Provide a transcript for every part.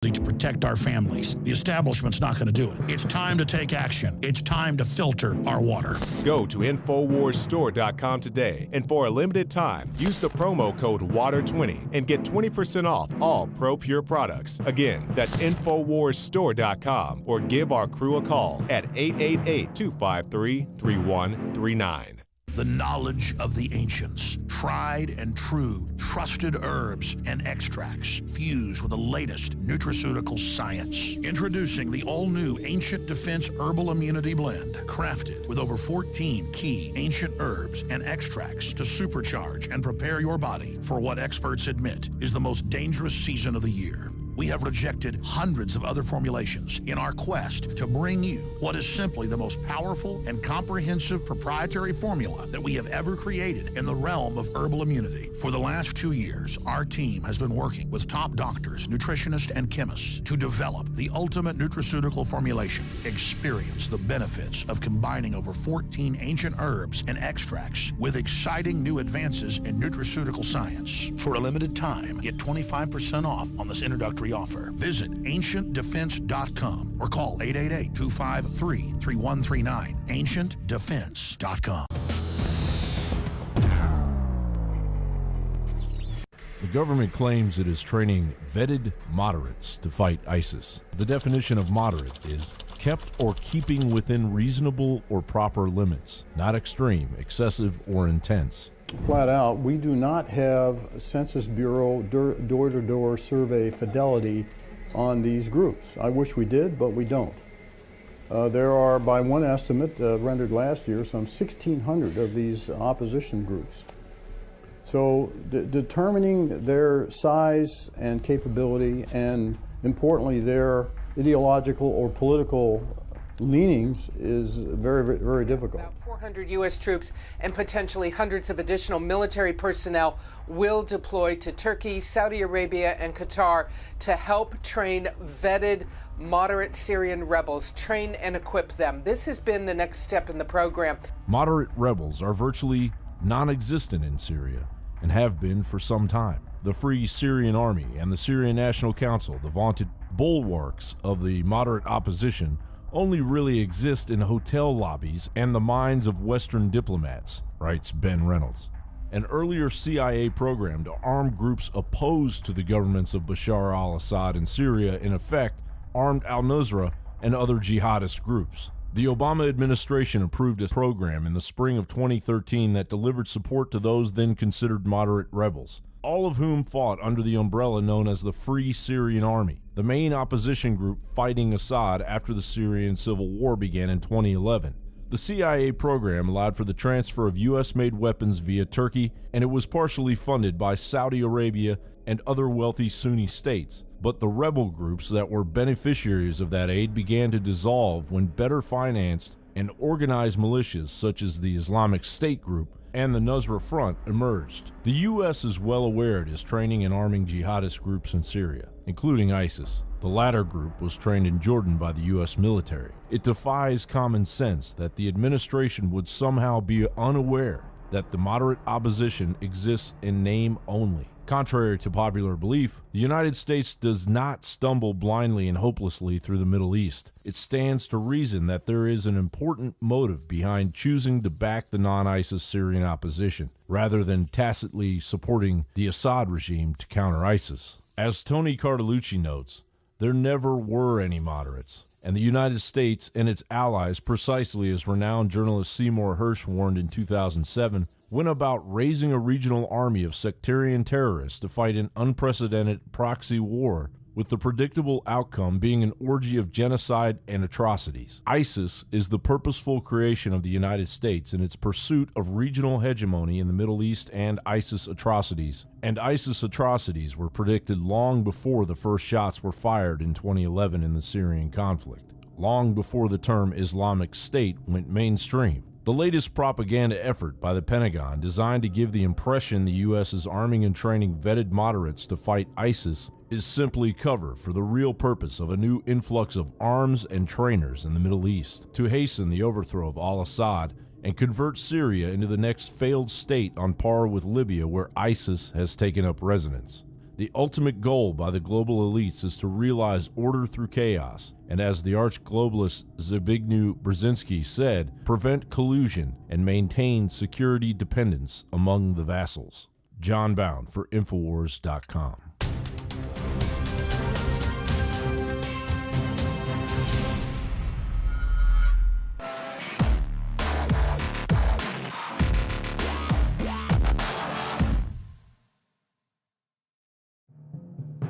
to protect our families. The establishment's not going to do it. It's time to take action. It's time to filter our water. Go to INFOWARSstore.com today, and for a limited time, use the promo code WATER20 and get 20% off all ProPure products. Again, that's INFOWARSstore.com, or give our crew a call at 888-253-3139. The knowledge of the ancients, tried and true, trusted herbs and extracts fused with the latest nutraceutical science. Introducing the all-new Ancient Defense Herbal Immunity Blend, crafted with over 14 key ancient herbs and extracts to supercharge and prepare your body for what experts admit is the most dangerous season of the year. We have rejected hundreds of other formulations in our quest to bring you what is simply the most powerful and comprehensive proprietary formula that we have ever created in the realm of herbal immunity. For the last 2 years, our team has been working with top doctors, nutritionists, and chemists to develop the ultimate nutraceutical formulation. Experience the benefits of combining over 14 ancient herbs and extracts with exciting new advances in nutraceutical science. For a limited time, get 25% off on this introductory offer. Visit ancientdefense.com or call 888-253-3139. ancientdefense.com. The government claims it is training vetted moderates to fight ISIS. The definition of moderate is kept or keeping within reasonable or proper limits, not extreme, excessive, or intense. Flat out, we do not have Census Bureau door-to-door survey fidelity on these groups. I wish we did, but we don't. There are, by one estimate rendered last year, some 1,600 of these opposition groups. So determining their size and capability, and importantly their ideological or political leanings, is very, very, very difficult. About 400 U.S. troops and potentially hundreds of additional military personnel will deploy to Turkey, Saudi Arabia, and Qatar to help train vetted moderate Syrian rebels, train and equip them. This has been the next step in the program. Moderate rebels are virtually non-existent in Syria and have been for some time. The Free Syrian Army and the Syrian National Council, the vaunted bulwarks of the moderate opposition, only really exist in hotel lobbies and the minds of Western diplomats, writes Ben Reynolds. An earlier CIA program to arm groups opposed to the governments of Bashar al-Assad in Syria, in effect, armed al-Nusra and other jihadist groups. The Obama administration approved a program in the spring of 2013 that delivered support to those then considered moderate rebels, all of whom fought under the umbrella known as the Free Syrian Army, the main opposition group fighting Assad after the Syrian civil war began in 2011. The CIA program allowed for the transfer of U.S.-made weapons via Turkey, and it was partially funded by Saudi Arabia and other wealthy Sunni states. But the rebel groups that were beneficiaries of that aid began to dissolve when better financed and organized militias such as the Islamic State group and the Nusra Front emerged. The U.S. is well aware it is training and arming jihadist groups in Syria, including ISIS. The latter group was trained in Jordan by the U.S. military. It defies common sense that the administration would somehow be unaware that the moderate opposition exists in name only. Contrary to popular belief, the United States does not stumble blindly and hopelessly through the Middle East. It stands to reason that there is an important motive behind choosing to back the non-ISIS Syrian opposition, rather than tacitly supporting the Assad regime to counter ISIS. As Tony Cartalucci notes, there never were any moderates, and the United States and its allies, precisely as renowned journalist Seymour Hersh warned in 2007, went about raising a regional army of sectarian terrorists to fight an unprecedented proxy war, with the predictable outcome being an orgy of genocide and atrocities. ISIS is the purposeful creation of the United States in its pursuit of regional hegemony in the Middle East and ISIS atrocities. And ISIS atrocities were predicted long before the first shots were fired in 2011 in the Syrian conflict, long before the term Islamic State went mainstream. The latest propaganda effort by the Pentagon, designed to give the impression the U.S. is arming and training vetted moderates to fight ISIS, is simply cover for the real purpose of a new influx of arms and trainers in the Middle East, to hasten the overthrow of al-Assad and convert Syria into the next failed state on par with Libya, where ISIS has taken up residence. The ultimate goal by the global elites is to realize order through chaos, and as the arch-globalist Zbigniew Brzezinski said, prevent collusion and maintain security dependence among the vassals. John Bound for INFOWARS.com.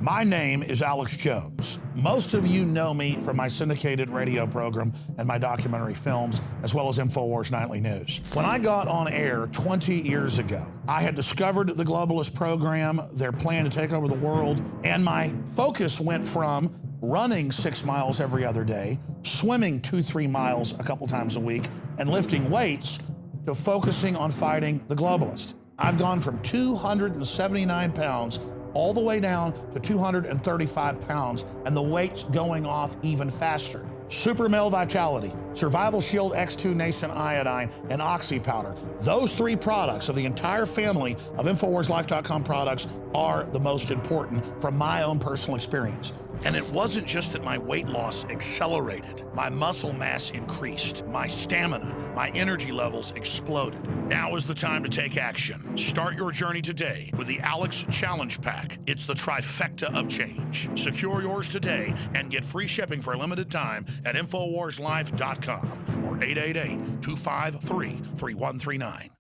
My name is Alex Jones. Most of you know me from my syndicated radio program and my documentary films, as well as INFOWARS Nightly News. When I got on air 20 years ago, I had discovered the globalist program, their plan to take over the world, and my focus went from running 6 miles every other day, swimming 2-3 miles a couple times a week, and lifting weights, to focusing on fighting the globalist. I've gone from 279 pounds all the way down to 235 pounds, and the weight's going off even faster. Super Male Vitality, Survival Shield X2 Nascent Iodine, and Oxy Powder. Those 3 products of the entire family of InfoWarsLife.com products are the most important from my own personal experience. And it wasn't just that my weight loss accelerated, my muscle mass increased, my stamina, my energy levels exploded. Now is the time to take action. Start your journey today with the Alex Challenge Pack. It's the trifecta of change. Secure yours today and get free shipping for a limited time at InfoWarsLife.com or 888-253-3139.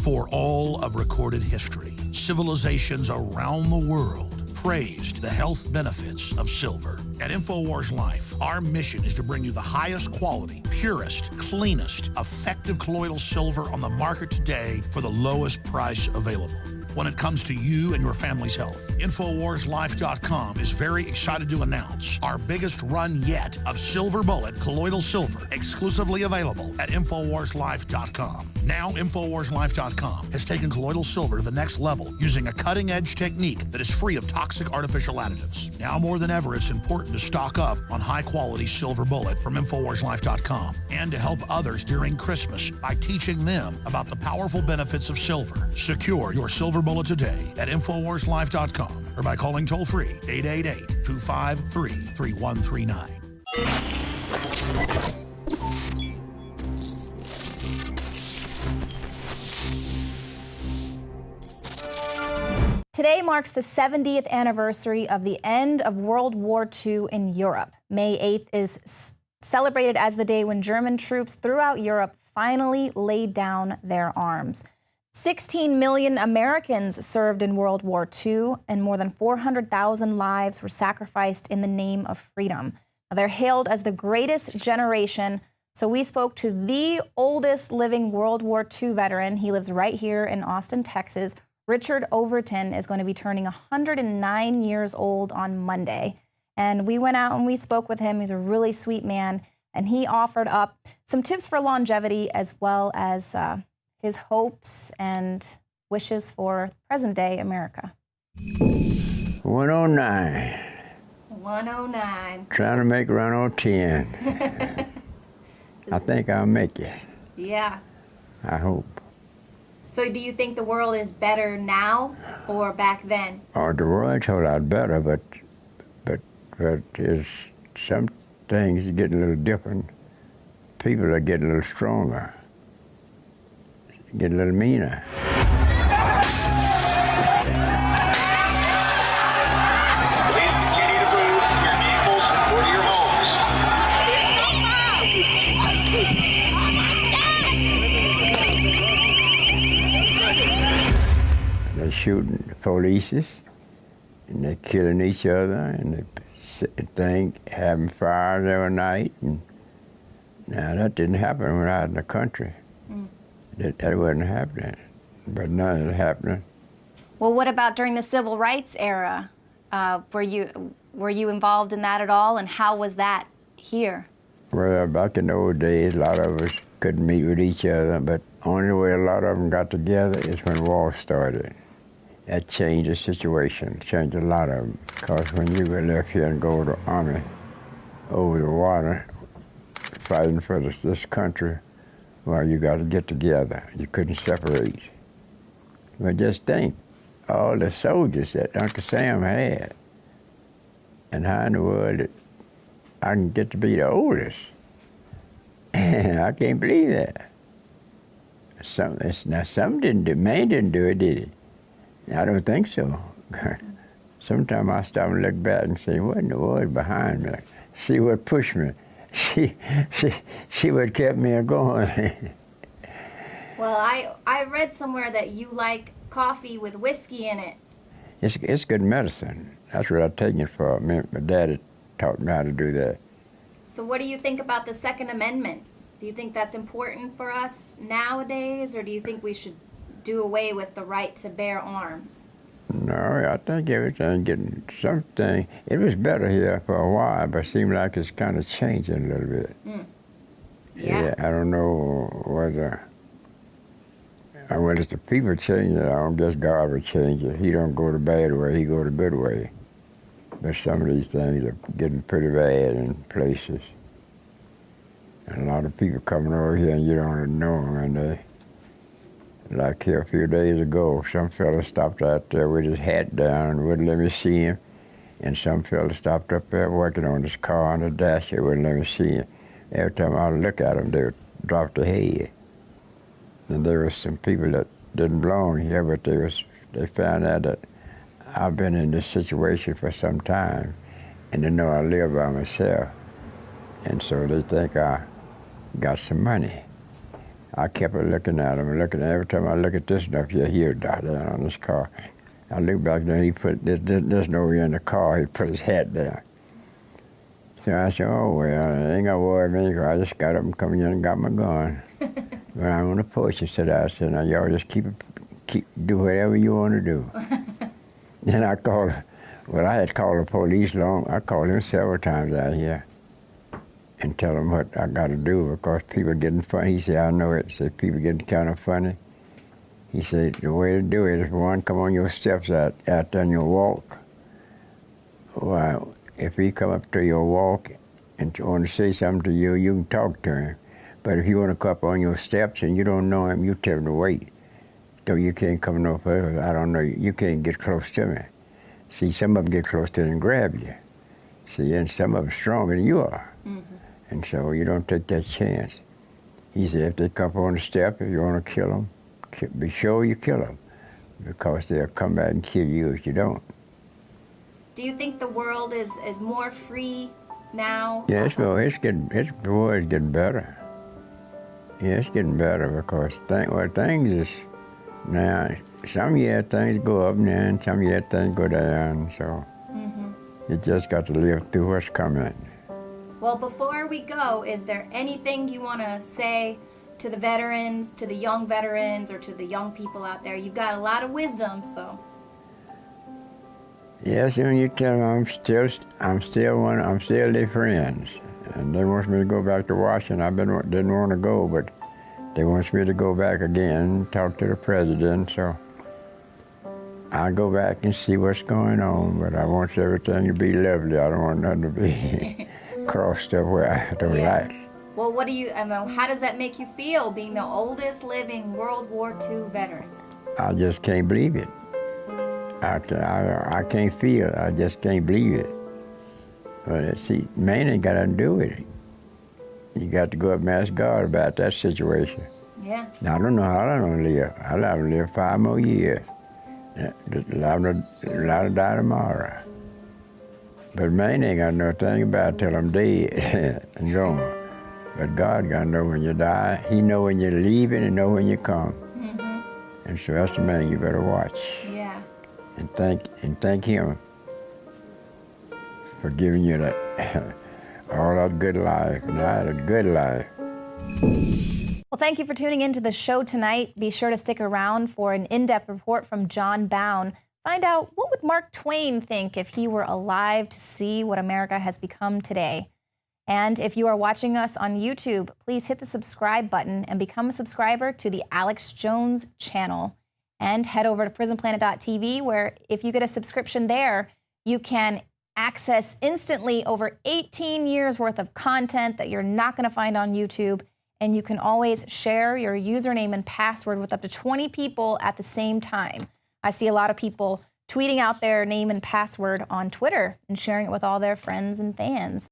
For all of recorded history, civilizations around the world praised the health benefits of silver. At InfoWars Life, our mission is to bring you the highest quality, purest, cleanest, effective colloidal silver on the market today for the lowest price available. When it comes to you and your family's health, InfoWarsLife.com is very excited to announce our biggest run yet of Silver Bullet colloidal silver, exclusively available at InfoWarsLife.com. Now, InfoWarsLife.com has taken colloidal silver to the next level using a cutting-edge technique that is free of toxic artificial additives. Now more than ever, it's important to stock up on high-quality Silver Bullet from InfoWarsLife.com and to help others during Christmas by teaching them about the powerful benefits of silver. Secure your Silver Bullet today at InfoWarsLife.com or by calling toll-free 888-253-3139. Today marks the 70th anniversary of the end of World War II in Europe. May 8th is celebrated as the day when German troops throughout Europe finally laid down their arms. 16 million Americans served in World War II, and more than 400,000 lives were sacrificed in the name of freedom. Now, they're hailed as the greatest generation, so we spoke to the oldest living World War II veteran. He lives right here in Austin, Texas. Richard Overton is going to be turning 109 years old on Monday. And we went out and we spoke with him. He's a really sweet man, and he offered up some tips for longevity as well as his hopes and wishes for present-day America. 109. 109. Trying to make around 10. I think I'll make it. Yeah. I hope. So do you think the world is better now or back then? Oh, the world's a whole lot better, but there's some things getting a little different. People are getting a little stronger, getting a little meaner. Please continue to move your vehicles or to your homes. They're shooting the police, and they're killing each other, and they having fires every night. And now that didn't happen when I was in the country. That wasn't happening, but now it's happening. Well, what about during the Civil Rights era? Were you involved in that at all, and how was that here? Well, back in the old days, a lot of us couldn't meet with each other, but only way a lot of them got together is when war started. That changed the situation, changed a lot of them. Because when you were left here and go to the army over the water, fighting for this country, well, you got to get together. You couldn't separate. But just think, all the soldiers that Uncle Sam had, and how in the world that I can get to be the oldest. I can't believe that. Some didn't do, man didn't do it, did he? I don't think so. Sometimes I stop and look back and say, what in the world behind me? See what pushed me. See what kept me going. Well, I read somewhere that you like coffee with whiskey in it. It's good medicine. That's what I take it for. My daddy taught me how to do that. So what do you think about the Second Amendment? Do you think that's important for us nowadays, or do you think we should do away with the right to bear arms? No, I think everything getting something. It was better here for a while, but it seems like it's kind of changing a little bit. Yeah. I don't know whether it's the people changing it. I don't guess God will change it. He don't go the bad way, he go the good way. But some of these things are getting pretty bad in places. And a lot of people coming over here and you don't know them, and they, like here a few days ago, some fella stopped out there with his hat down and wouldn't let me see him. And some fella stopped up there working on his car on the dash, they wouldn't let me see him. Every time I would look at them, they would drop their head. And there were some people that didn't belong here, but they found out that I've been in this situation for some time, and they know I live by myself. And so they think I got some money. I kept looking at him, every time I look at this stuff, you hear down on this car. I look back there, he put, there's nobody in the car, he put his hat down. So I said, oh, well, I ain't gonna worry me, I just got up and come in and got my gun. When I'm on the porch, I said, now y'all just do whatever you want to do. Then I had called the police I called him several times out here and tell them what I got to do because people getting funny. He said, I know it. He said, people getting kind of funny. He said, the way to do it is one, come on your steps out there and you'll walk. Well, if he come up to your walk and want to say something to you, you can talk to him. But if you want to come up on your steps and you don't know him, you tell him to wait. So you can't come no further. I don't know, you can't get close to me. See, some of them get close to you and grab you. See, and some of them stronger than you are. And so you don't take that chance. He said, if they come up on the step, if you want to kill them, be sure you kill them, because they'll come back and kill you if you don't. Do you think the world is more free now? Yeah, the world is getting better. Yeah, it's getting better because things is now, some years things go up and some years things go down, so you just got to live through what's coming. Well, before we go, is there anything you want to say to the veterans, to the young veterans, or to the young people out there? You've got a lot of wisdom, so. Yes, when you tell them I'm still their friends, and they want me to go back to Washington. I didn't want to go, but they want me to go back again, talk to the president. So I'll go back and see what's going on. But I want everything to be lovely. I don't want nothing to be crossed up where I don't like. Well, how does that make you feel, being the oldest living World War II veteran? I just can't believe it. I can't feel it. I just can't believe it. But see, man ain't got nothing to do with it. You got to go up and ask God about that situation. Yeah. Now, I don't know how I'm going to live. I'll have to live 5 more years. A lot of die tomorrow. But man ain't got no thing about it till I'm dead and gone. But God got to know when you die. He know when you're leaving and know when you come. And so that's the man you better watch. Yeah. And thank him for giving you that all that good life. And I had a good life. Well, thank you for tuning into the show tonight. Be sure to stick around for an in-depth report from John Bown. Find out, what would Mark Twain think if he were alive to see what America has become today? And if you are watching us on YouTube, please hit the subscribe button and become a subscriber to the Alex Jones channel. And head over to prisonplanet.tv, where if you get a subscription there, you can access instantly over 18 years worth of content that you're not going to find on YouTube. And you can always share your username and password with up to 20 people at the same time. I see a lot of people tweeting out their name and password on Twitter and sharing it with all their friends and fans.